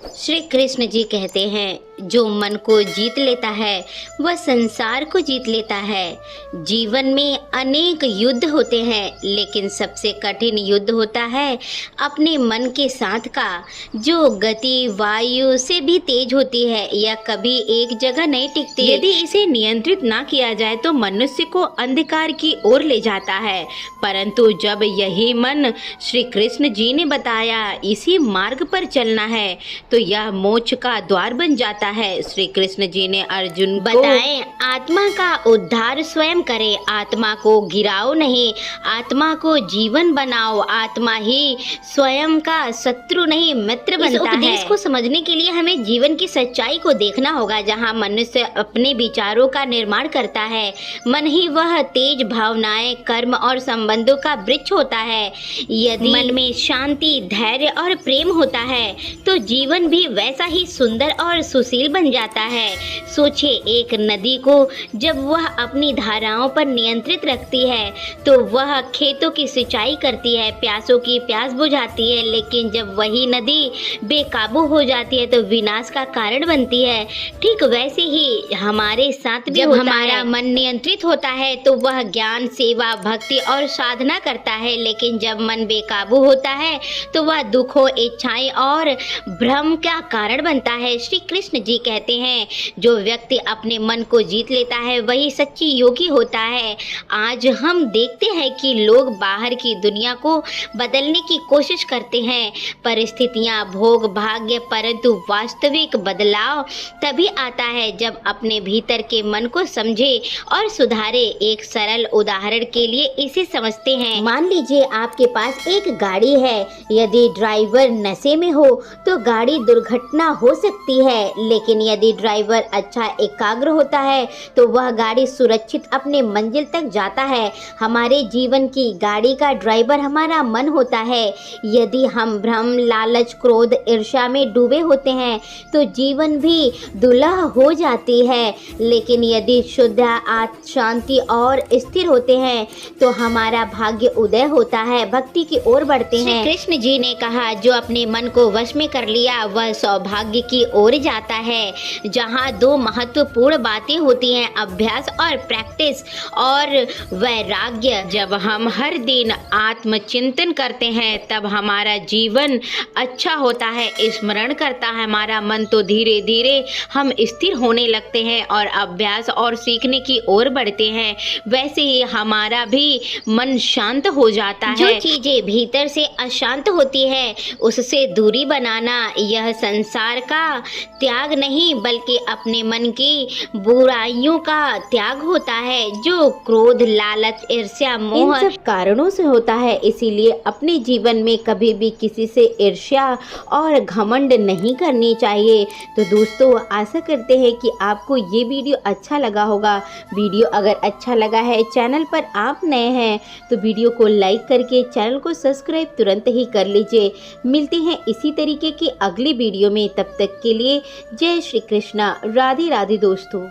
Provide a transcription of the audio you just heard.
श्री कृष्ण जी कहते हैं, जो मन को जीत लेता है वह संसार को जीत लेता है। जीवन में अनेक युद्ध होते हैं, लेकिन सबसे कठिन युद्ध होता है अपने मन के साथ का, जो गति वायु से भी तेज होती है। यह कभी एक जगह नहीं टिकती। यदि इसे नियंत्रित ना किया जाए तो मनुष्य को अंधकार की ओर ले जाता है, परंतु जब यही मन श्री कृष्ण जी ने बताया इसी मार्ग पर चलना है तो यह मोक्ष का द्वार बन जाता है। श्री कृष्ण जी ने अर्जुन को बताएं, आत्मा का उद्धार स्वयं करे, आत्मा को गिराओ नहीं, आत्मा को जीवन बनाओ। आत्मा ही स्वयं का शत्रु नहीं मित्र बनता है। इस उपदेश को समझने के लिए हमें जीवन की सच्चाई को देखना होगा, जहाँ मनुष्य अपने विचारों का निर्माण करता है। मन ही वह तेज भावनाएं, कर्म और संबंधों का वृक्ष होता है। यदि मन में शांति, धैर्य और प्रेम होता है तो जीवन भी वैसा ही सुंदर और सुशील बन जाता है। सोचिए, एक नदी को जब वह अपनी धाराओं पर नियंत्रित रखती है तो वह खेतों की सिंचाई करती है, प्यासों की प्यास बुझाती है। लेकिन जब वही नदी बेकाबू हो जाती है तो विनाश का कारण बनती है। ठीक वैसे ही हमारे साथ भी जब हमारा मन नियंत्रित होता है तो वह ज्ञान, सेवा, भक्ति और साधना करता है। लेकिन जब मन बेकाबू होता है तो वह दुखों, इच्छाएं और भ्रम का कारण बनता है। श्री कृष्ण जी कहते हैं, जो व्यक्ति अपने मन को जीत लेता है वही सच्ची योगी होता है। आज हम देखते हैं कि लोग बाहर की दुनिया को बदलने की कोशिश करते हैं, परिस्थितियां, भोग, भाग्य, परंतु वास्तविक बदलाव तभी आता है जब अपने भीतर के मन को समझे और सुधारे। एक सरल उदाहरण के लिए इसे समझते हैं। मान लीजिए आपके पास एक गाड़ी है, यदि ड्राइवर नशे में हो तो गाड़ी दुर्घटना हो सकती है, लेकिन यदि ड्राइवर अच्छा एकाग्र होता है तो वह गाड़ी सुरक्षित अपने मंजिल तक जाता है। हमारे जीवन की गाड़ी का ड्राइवर हमारा मन होता है। यदि हम भ्रम, लालच, क्रोध, ईर्ष्या में डूबे होते हैं तो जीवन भी दुलह हो जाती है। लेकिन यदि शुद्ध, शांति और स्थिर होते हैं तो हमारा भाग्य उदय होता है, भक्ति की ओर बढ़ते हैं। श्री कृष्ण जी ने कहा, जो अपने मन को वश में कर लिया वह सौभाग्य की ओर जाता है। जहाँ दो महत्वपूर्ण बातें होती हैं, अभ्यास और प्रैक्टिस और वैराग्य। जब हम हर दिन आत्मचिंतन करते हैं तब हमारा जीवन अच्छा होता है, स्मरण करता है हमारा मन, तो धीरे धीरे हम स्थिर होने लगते हैं और अभ्यास और सीखने की ओर बढ़ते हैं। वैसे ही हमारा भी मन शांत हो जाता है। जो चीजें भीतर से अशांत होती है उससे दूरी बनाना यह संसार का त्याग नहीं बल्कि अपने मन की बुराइयों का त्याग होता है, जो क्रोध, लालच, ईर्ष्या, मोह इन सब कारणों से होता है। इसीलिए अपने जीवन में कभी भी किसी से ईर्ष्या और घमंड नहीं करनी चाहिए। तो दोस्तों, आशा करते हैं कि आपको ये वीडियो अच्छा लगा होगा। वीडियो अगर अच्छा लगा है, चैनल पर आप नए हैं तो वीडियो को लाइक करके चैनल को सब्सक्राइब तुरंत ही कर लीजिए। मिलते हैं इसी तरीके की अगली वीडियो में, तब तक के लिए जय श्री कृष्णा, राधे राधे दोस्तों।